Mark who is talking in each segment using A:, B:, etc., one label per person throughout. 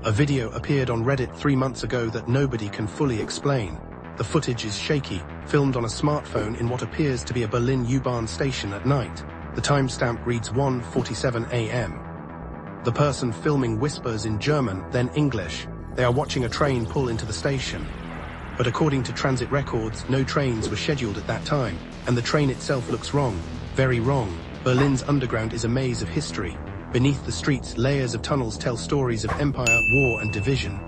A: A video appeared on Reddit 3 months ago that nobody can fully explain. The footage is shaky, filmed on a smartphone in what appears to be a Berlin U-Bahn station at night. The timestamp reads 1:47 a.m. The person filming whispers in German, then English. They are watching a train pull into the station. But according to transit records, no trains were scheduled at that time, and the train itself looks wrong, very wrong. Berlin's underground is a maze of history. Beneath the streets, layers of tunnels tell stories of empire, war, and division.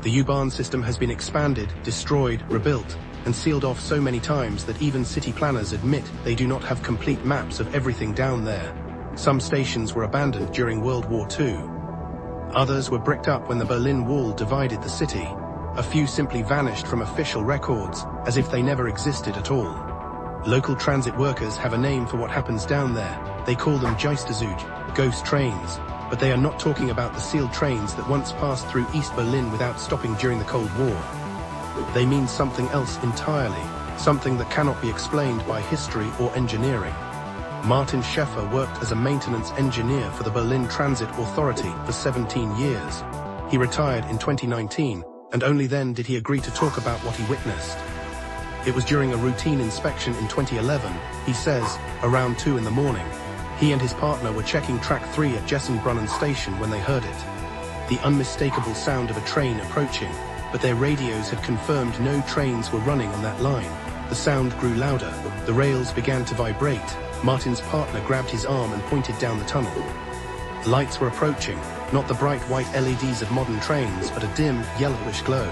A: The U-Bahn system has been expanded, destroyed, rebuilt, and sealed off so many times that even city planners admit they do not have complete maps of everything down there. Some stations were abandoned during World War II. Others were bricked up when the Berlin Wall divided the city. A few simply vanished from official records, as if they never existed at all. Local transit workers have a name for what happens down there. They call them Geisterzug, ghost trains. But they are not talking about the sealed trains that once passed through East Berlin without stopping during the Cold War. They mean something else entirely, something that cannot be explained by history or engineering. Martin Schäfer worked as a maintenance engineer for the Berlin Transit Authority for 17 years. He retired in 2019, and only then did he agree to talk about what he witnessed. It was during a routine inspection in 2011, he says, around 2 in the morning. He and his partner were checking track 3 at Jessenbrunnen station when they heard it. The unmistakable sound of a train approaching, but their radios had confirmed no trains were running on that line. The sound grew louder, the rails began to vibrate. Martin's partner grabbed his arm and pointed down the tunnel. Lights were approaching, not the bright white LEDs of modern trains, but a dim, yellowish glow.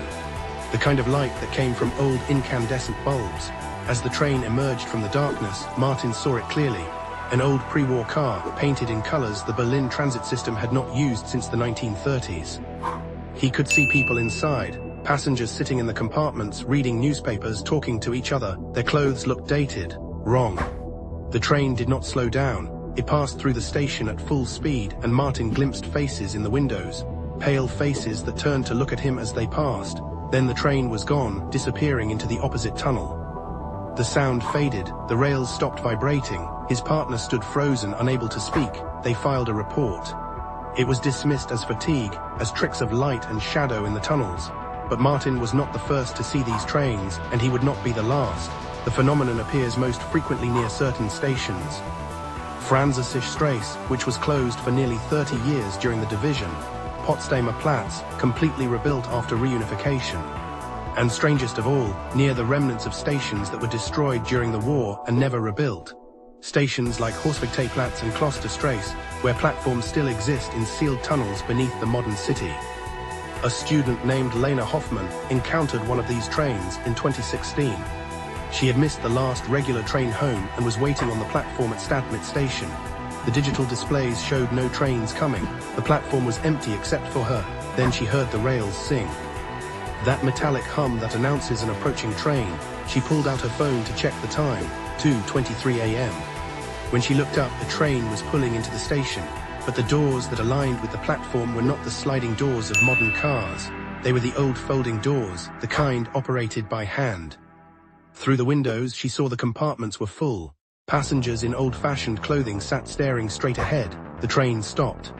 A: The kind of light that came from old incandescent bulbs. As the train emerged from the darkness, Martin saw it clearly. An old pre-war car, painted in colors the Berlin transit system had not used since the 1930s. He could see people inside, passengers sitting in the compartments, reading newspapers, talking to each other. Their clothes looked dated, wrong. The train did not slow down. It passed through the station at full speed, and Martin glimpsed faces in the windows, pale faces that turned to look at him as they passed. Then the train was gone, disappearing into the opposite tunnel. The sound faded, the rails stopped vibrating. His partner stood frozen, unable to speak. They filed a report. It was dismissed as fatigue, as tricks of light and shadow in the tunnels. But Martin was not the first to see these trains, and he would not be the last. The phenomenon appears most frequently near certain stations. Französische Straße, which was closed for nearly 30 years during the division. Potsdamer Platz, completely rebuilt after reunification. And strangest of all, near the remnants of stations that were destroyed during the war and never rebuilt. Stations like Horswegtplatz and Klosterstrasse, where platforms still exist in sealed tunnels beneath the modern city. A student named Lena Hoffman encountered one of these trains in 2016. She had missed the last regular train home and was waiting on the platform at Stadtmitte station. The digital displays showed no trains coming. The platform was empty except for her. Then she heard the rails sing. That metallic hum that announces an approaching train. She pulled out her phone to check the time, 2:23 a.m. When she looked up, a train was pulling into the station, but the doors that aligned with the platform were not the sliding doors of modern cars. They were the old folding doors, the kind operated by hand. Through the windows, she saw the compartments were full. Passengers in old-fashioned clothing sat staring straight ahead. The train stopped.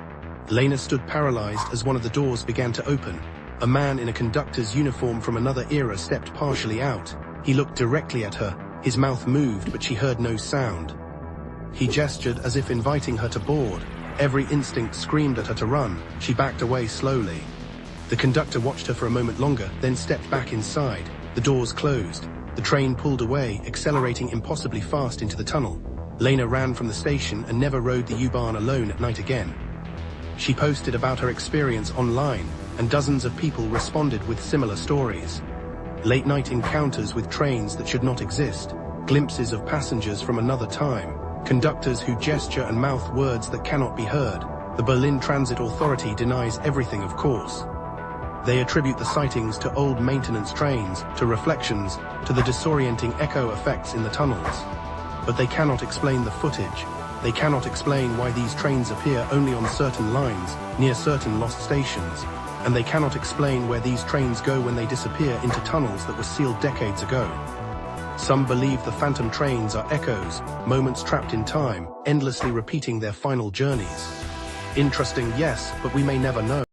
A: Lena stood paralyzed as one of the doors began to open. A man in a conductor's uniform from another era stepped partially out. He looked directly at her. His mouth moved, but she heard no sound. He gestured as if inviting her to board. Every instinct screamed at her to run. She backed away slowly. The conductor watched her for a moment longer, then stepped back inside. The doors closed. The train pulled away, accelerating impossibly fast into the tunnel. Lena ran from the station and never rode the U-Bahn alone at night again. She posted about her experience online, and dozens of people responded with similar stories. Late-night encounters with trains that should not exist, glimpses of passengers from another time, conductors who gesture and mouth words that cannot be heard. The Berlin Transit Authority denies everything, of course. They attribute the sightings to old maintenance trains, to reflections, to the disorienting echo effects in the tunnels. But they cannot explain the footage. They cannot explain why these trains appear only on certain lines, near certain lost stations. And they cannot explain where these trains go when they disappear into tunnels that were sealed decades ago. Some believe the phantom trains are echoes, moments trapped in time, endlessly repeating their final journeys. Interesting, yes, but we may never know.